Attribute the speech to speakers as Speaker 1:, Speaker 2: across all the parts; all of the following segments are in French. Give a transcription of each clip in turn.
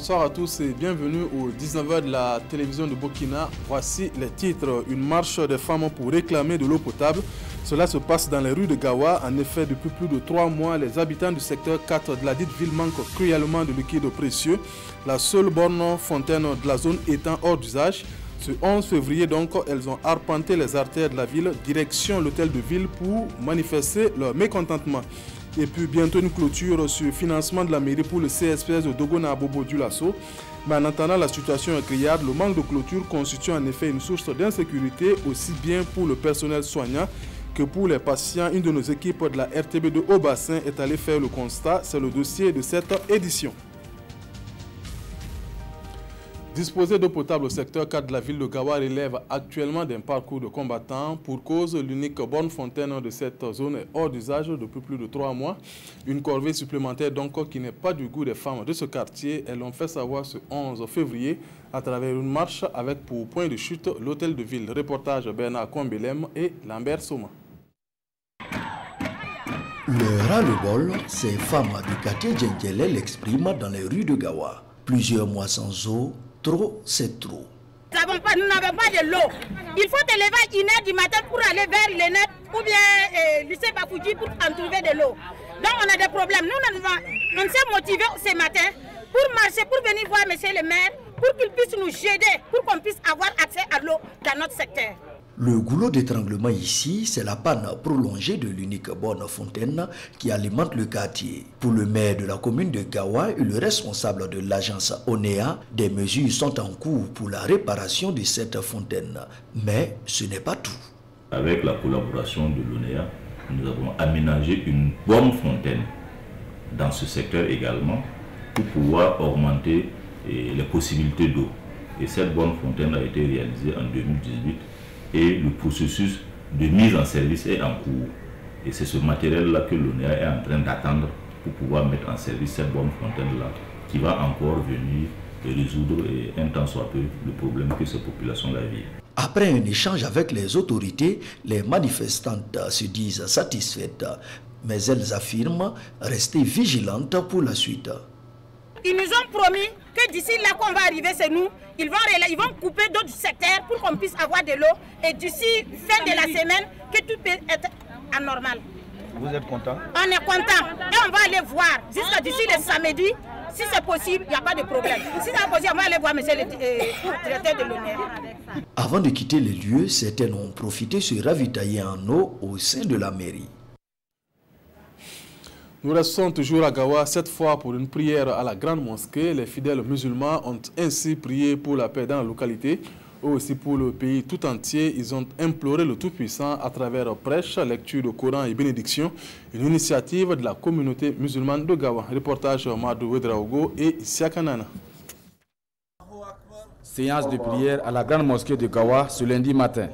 Speaker 1: bonsoir à tous et bienvenue au 19h de la télévision de Burkina. Voici les titres. Une marche des femmes pour réclamer de l'eau potable. Cela se passe dans les rues de Gawa. En effet, depuis plus de 3 mois, les habitants du secteur 4 de la dite ville manquent cruellement de liquide précieux. La seule borne fontaine de la zone étant hors d'usage. Ce 11 février, donc, elles ont arpenté les artères de la ville, direction l'hôtel de ville pour manifester leur mécontentement. Et puis bientôt une clôture sur le financement de la mairie pour le CSPS de Dogona Bobo du Lasso. Mais en attendant, la situation est criarde. Le manque de clôture constitue en effet une source d'insécurité aussi bien pour le personnel soignant que pour les patients. Une de nos équipes de la RTB de Haut-Bassin est allée faire le constat. C'est le dossier de cette édition. Disposer d'eau potable au secteur 4 de la ville de Gawa relève actuellement d'un parcours de combattants. Pour cause, l'unique borne fontaine de cette zone est hors d'usage depuis plus de 3 mois. Une corvée supplémentaire donc qui n'est pas du goût des femmes de ce quartier. Elles l'ont fait savoir ce 11 février à travers une marche avec pour point de chute l'hôtel de ville. Reportage Bernard Kombelem et Lambert Soma.
Speaker 2: Le ras-le-bol, ces femmes du quartier Djendjelé l'expriment dans les rues de Gawa. Plusieurs mois sans eau. Trop, c'est trop.
Speaker 3: Nous n'avons pas de l'eau. Il faut te lever à 1h du matin pour aller vers l'ENET ou bien lycée Bafouji pour en trouver de l'eau. Donc on a des problèmes. On s'est motivés ce matin pour marcher, pour venir voir monsieur le maire, pour qu'il puisse nous aider, pour qu'on puisse avoir accès à l'eau dans notre secteur.
Speaker 2: Le goulot d'étranglement ici, c'est la panne prolongée de l'unique borne fontaine qui alimente le quartier. Pour le maire de la commune de Gawa et le responsable de l'agence ONEA, des mesures sont en cours pour la réparation de cette fontaine. Mais ce n'est pas tout.
Speaker 4: Avec la collaboration de l'ONEA, nous avons aménagé une borne fontaine dans ce secteur également pour pouvoir augmenter les possibilités d'eau. Et cette borne fontaine a été réalisée en 2018. Et le processus de mise en service est en cours. Et c'est ce matériel-là que l'ONEA est en train d'attendre pour pouvoir mettre en service cette bonne fontaine-là qui va encore venir résoudre un tant soit peu le problème que ces populations-là vivent.
Speaker 2: Après un échange avec les autorités, les manifestantes se disent satisfaites, mais elles affirment rester vigilantes pour la suite.
Speaker 3: Ils nous ont promis que d'ici là qu'on va arriver, c'est nous. Ils vont couper d'autres secteurs pour qu'on puisse avoir de l'eau. Et d'ici fin de la semaine, que tout peut être anormal.
Speaker 5: Vous êtes content?
Speaker 3: On est content. Et on va aller voir. Jusqu'à d'ici le samedi, si c'est possible, il n'y a pas de problème. Si c'est possible, on va aller voir monsieur le directeur de l'ONEA.
Speaker 2: Avant de quitter les lieux, certains ont profité de se ravitailler en eau au sein de la mairie.
Speaker 1: Nous restons toujours à Gawa, cette fois pour une prière à la grande mosquée. Les fidèles musulmans ont ainsi prié pour la paix dans la localité, aussi pour le pays tout entier. Ils ont imploré le Tout-Puissant à travers prêche, lecture de Coran et bénédiction, une initiative de la communauté musulmane de Gawa. Reportage Madou Wedraogo et Siakanana.
Speaker 6: Séance de prière à la grande mosquée de Gawa ce lundi matin.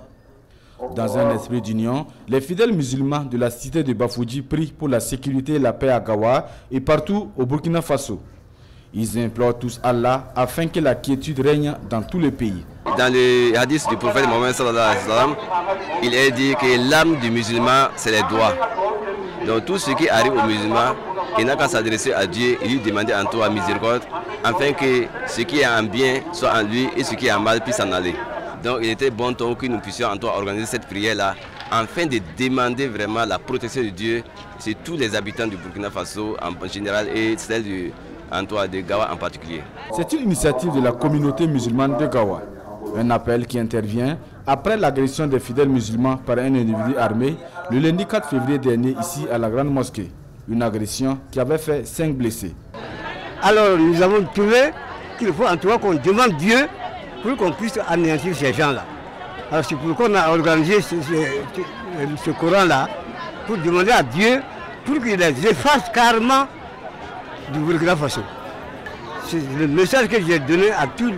Speaker 6: Dans un esprit d'union, les fidèles musulmans de la cité de Bafouji prient pour la sécurité et la paix à Gawa et partout au Burkina Faso. Ils implorent tous Allah afin que la quiétude règne dans tout le pays.
Speaker 7: Dans le hadith du prophète Mohammed sallallahu alayhi wa sallam, il est dit que l'âme du musulman, c'est les doigts. Donc tout ce qui arrive aux musulmans, il n'a qu'à s'adresser à Dieu et lui demander en toi miséricorde, afin que ce qui est en bien soit en lui et ce qui est en mal puisse s'en aller. Donc il était bon temps que nous puissions en toi organiser cette prière-là, afin de demander vraiment la protection de Dieu sur tous les habitants du Burkina Faso en général et celle de Gawa en particulier.
Speaker 6: C'est une initiative de la communauté musulmane de Gawa. Un appel qui intervient après l'agression des fidèles musulmans par un individu armé le lundi 4 février dernier ici à la grande mosquée. Une agression qui avait fait 5 blessés.
Speaker 8: Alors nous avons trouvé qu'il faut en tout cas qu'on demande Dieu pour qu'on puisse anéantir ces gens-là. Alors c'est pourquoi on a organisé ce Coran-là, pour demander à Dieu pour qu'il les efface carrément du Burkina Faso. C'est le message que j'ai donné à tous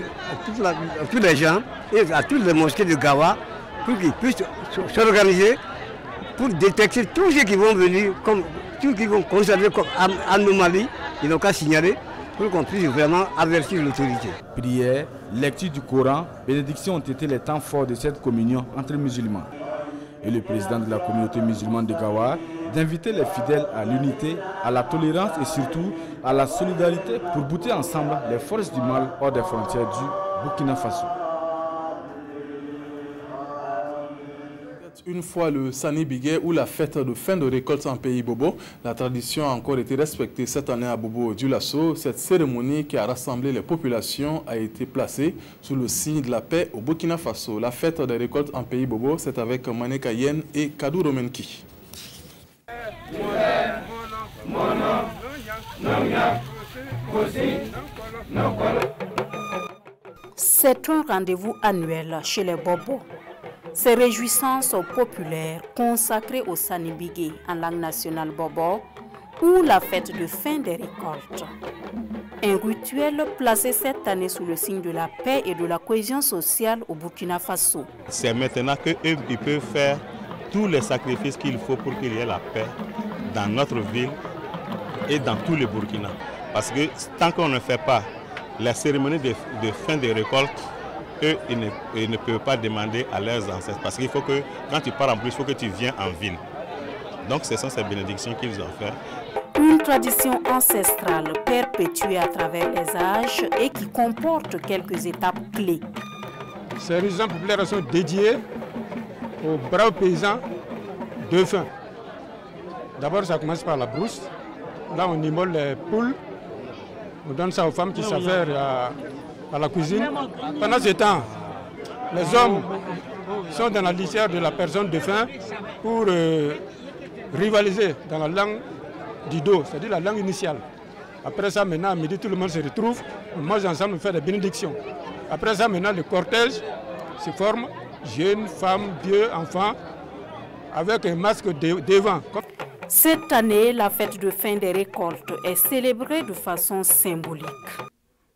Speaker 8: les gens et à toutes les mosquées de Gawa pour qu'ils puissent s'organiser pour détecter tous ceux qui vont venir, tous ceux qui vont conserver comme anomalie, ils n'ont qu'à signaler pour qu'on puisse vraiment avertir l'autorité.
Speaker 6: Prière, lecture du Coran, bénédiction ont été les temps forts de cette communion entre musulmans. et le président de la communauté musulmane de Gawa d'inviter les fidèles à l'unité, à la tolérance et surtout à la solidarité pour bouter ensemble les forces du mal hors des frontières du Burkina Faso.
Speaker 1: Une fois le Sani Bigué ou la fête de fin de récolte en pays Bobo, la tradition a encore été respectée cette année à Bobo Dioulasso. Cette cérémonie qui a rassemblé les populations a été placée sous le signe de la paix au Burkina Faso. La fête des récoltes en pays Bobo, c'est avec Maneka Yen et Kadou Romenki.
Speaker 5: C'est un rendez-vous annuel chez les Bobos. Ces réjouissances populaires consacrées au Sani Bigué en langue nationale Bobo ou la fête de fin des récoltes. Un rituel placé cette année sous le signe de la paix et de la cohésion sociale au Burkina Faso.
Speaker 9: C'est maintenant qu'eux peuvent faire tous les sacrifices qu'il faut pour qu'il y ait la paix dans notre ville et dans tout le Burkina. Parce que tant qu'on ne fait pas la cérémonie de fin des récoltes, eux, ils ne peuvent pas demander à leurs ancêtres. Parce qu'il faut que, quand tu pars en plus, il faut que tu viennes en ville. Donc ce sont ces bénédictions qu'ils ont fait.
Speaker 5: Une tradition ancestrale perpétuée à travers les âges et qui comporte quelques étapes clés.
Speaker 10: Ces régions populaires sont dédiées aux braves paysans défunts. D'abord, ça commence par la brousse. Là, on immole les poules. On donne ça aux femmes qui s'affairent à la cuisine. Pendant ce temps, les hommes sont dans la litière de la personne défunte pour rivaliser dans la langue du dos, c'est-à-dire la langue initiale. Après ça, maintenant, à midi, tout le monde se retrouve, on mange ensemble, on fait des bénédictions. Après ça, maintenant, le cortège se forme, jeunes, femmes, vieux, enfants, avec un masque devant.
Speaker 5: Cette année, la fête de fin des récoltes est célébrée de façon symbolique.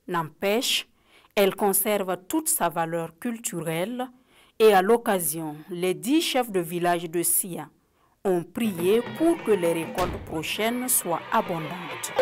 Speaker 5: N'empêche, elle conserve toute sa valeur culturelle et à l'occasion, les 10 chefs de village de Sia ont prié pour que les récoltes prochaines soient abondantes.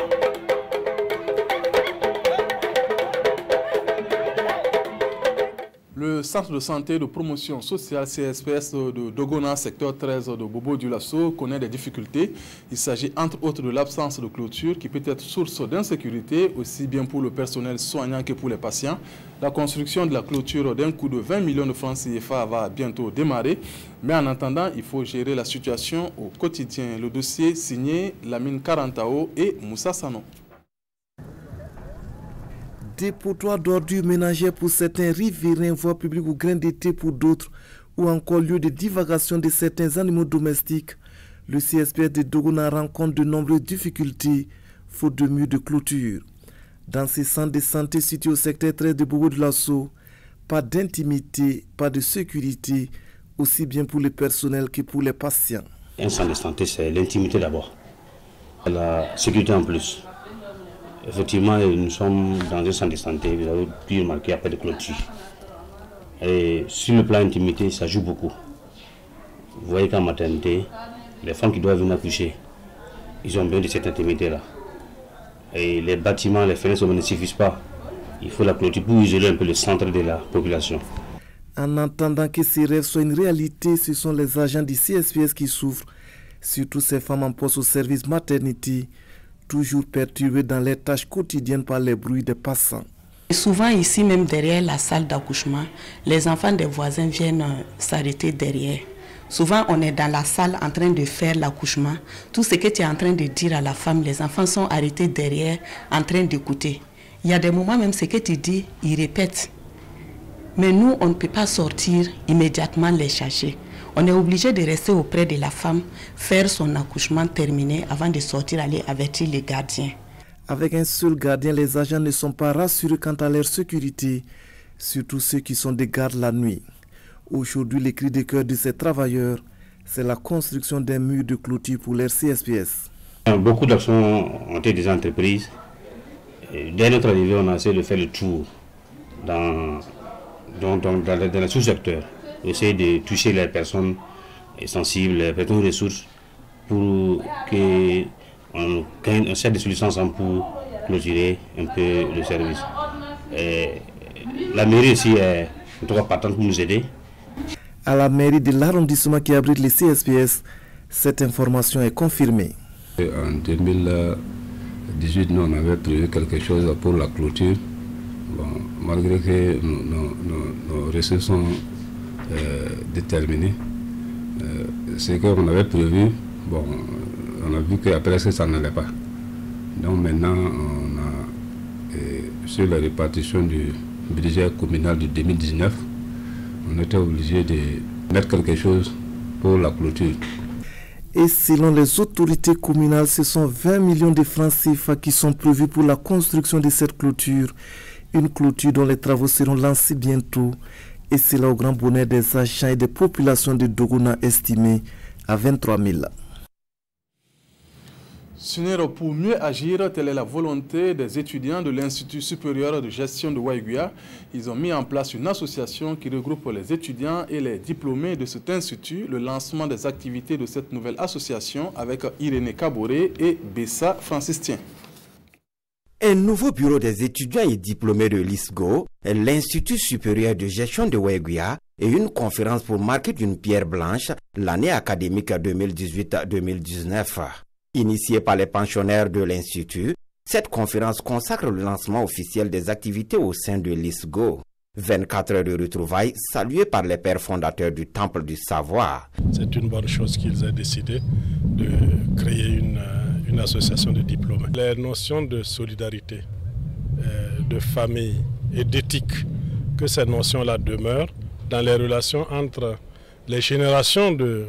Speaker 1: Le centre de santé de promotion sociale CSPS de Dogona, secteur 13 de Bobo Dioulasso, connaît des difficultés. Il s'agit entre autres de l'absence de clôture qui peut être source d'insécurité, aussi bien pour le personnel soignant que pour les patients. La construction de la clôture d'un coût de 20 millions de francs CFA va bientôt démarrer. Mais en attendant, il faut gérer la situation au quotidien. Le dossier signé Lamine Karantao et Moussa Sano.
Speaker 11: Dépotoir d'ordures ménagères pour certains, riverains, voies publiques ou grains d'été pour d'autres, ou encore lieu de divagation de certains animaux domestiques. Le CSPS de Dogona rencontre de nombreuses difficultés, faute de murs de clôture. Dans ces centres de santé situés au secteur 13 de Bobo Dioulasso, pas d'intimité, pas de sécurité, aussi bien pour le personnel que pour les patients.
Speaker 12: Un centre de santé, c'est l'intimité d'abord, la sécurité en plus. Effectivement, nous sommes dans un centre de santé, vous avez pu remarquer, il n'y a pas de clôture. Et sur le plan intimité, ça joue beaucoup. Vous voyez qu'en maternité, les femmes qui doivent venir accoucher, ils ont besoin de cette intimité-là. Et les bâtiments, les fenêtres ne suffisent pas. Il faut la clôture pour isoler un peu le centre de la population.
Speaker 11: En attendant que ces rêves soient une réalité, ce sont les agents du CSPS qui souffrent, surtout ces femmes en poste au service maternité, toujours perturbés dans les tâches quotidiennes par les bruits des passants.
Speaker 13: Et souvent ici, même derrière la salle d'accouchement, les enfants des voisins viennent s'arrêter derrière. Souvent, on est dans la salle en train de faire l'accouchement. Tout ce que tu es en train de dire à la femme, les enfants sont arrêtés derrière en train d'écouter. Il y a des moments, même ce que tu dis, ils répètent. Mais nous, on ne peut pas sortir immédiatement les chercher. On est obligé de rester auprès de la femme, faire son accouchement terminé avant de sortir, aller avertir les gardiens.
Speaker 11: Avec un seul gardien, les agents ne sont pas rassurés quant à leur sécurité, surtout ceux qui sont de garde la nuit. Aujourd'hui, le cri de cœur de ces travailleurs, c'est la construction d'un mur de clôture pour leur CSPS.
Speaker 12: Beaucoup d'actions ont été déjà entreprises. Dès notre arrivée, on a essayé de faire le tour dans les sous-secteurs. Essayer de toucher les personnes sensibles, les personnes ressources, pour qu'on cherche des solutions ensemble pour clôturer un peu le service. Et la mairie aussi est en tout cas partante pour nous aider.
Speaker 11: à la mairie de l'arrondissement qui abrite les CSPS. Cette information est confirmée.
Speaker 14: En 2018, nous, on avait prévu quelque chose pour la clôture. Bon, malgré que nos ressources sont déterminées, ce qu'on avait prévu, bon, on a vu qu'après ça n'allait pas. Donc maintenant, on a, sur la répartition du budget communal de 2019, on était obligé de mettre quelque chose pour la clôture.
Speaker 11: Et selon les autorités communales, ce sont 20 millions de francs CFA qui sont prévus pour la construction de cette clôture. Une clôture dont les travaux seront lancés bientôt. Et c'est là au grand bonheur des agents et des populations de Dogona estimées à 23 000.
Speaker 1: Pour mieux agir, telle est la volonté des étudiants de l'Institut supérieur de gestion de Waiguia. Ils ont mis en place une association qui regroupe les étudiants et les diplômés de cet institut. Le lancement des activités de cette nouvelle association avec Irénée Kaboré et Bessa Franciscain.
Speaker 15: Un nouveau bureau des étudiants et diplômés de l'ISGO, l'Institut supérieur de gestion de Waiguia, et une conférence pour marquer d'une pierre blanche l'année académique 2018-2019. Initiée par les pensionnaires de l'Institut, cette conférence consacre le lancement officiel des activités au sein de l'ISGO. 24 heures de retrouvailles saluées par les pères fondateurs du Temple du Savoir.
Speaker 16: C'est une bonne chose qu'ils aient décidé de créer une association de diplômés. Les notions de solidarité, de famille et d'éthique, que ces notions-là demeurent dans les relations entre les générations de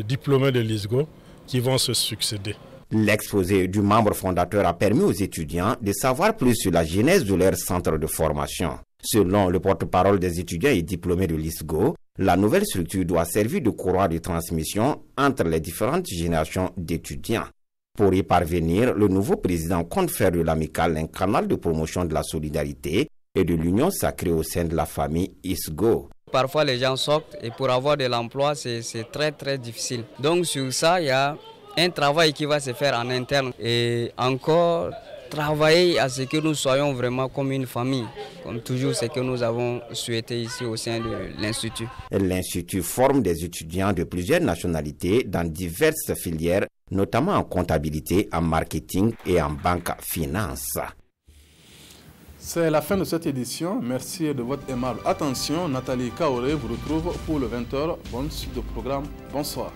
Speaker 16: diplômés de l'ISGO qui vont se succéder.
Speaker 15: L'exposé du membre fondateur a permis aux étudiants de savoir plus sur la genèse de leur centre de formation. Selon le porte-parole des étudiants et diplômés de l'ISGO, la nouvelle structure doit servir de courroie de transmission entre les différentes générations d'étudiants. Pour y parvenir, le nouveau président compte faire de l'amicale un canal de promotion de la solidarité et de l'union sacrée au sein de la famille ISGO.
Speaker 17: Parfois les gens sortent et pour avoir de l'emploi c'est très difficile. Donc sur ça il y a un travail qui va se faire en interne et encore travailler à ce que nous soyons vraiment comme une famille, comme toujours ce que nous avons souhaité ici au sein de l'Institut.
Speaker 15: L'Institut forme des étudiants de plusieurs nationalités dans diverses filières, notamment en comptabilité, en marketing et en banque finance.
Speaker 1: C'est la fin de cette édition. Merci de votre aimable attention. Nathalie Kaoré vous retrouve pour le 20h. Bonne suite de programme. Bonsoir.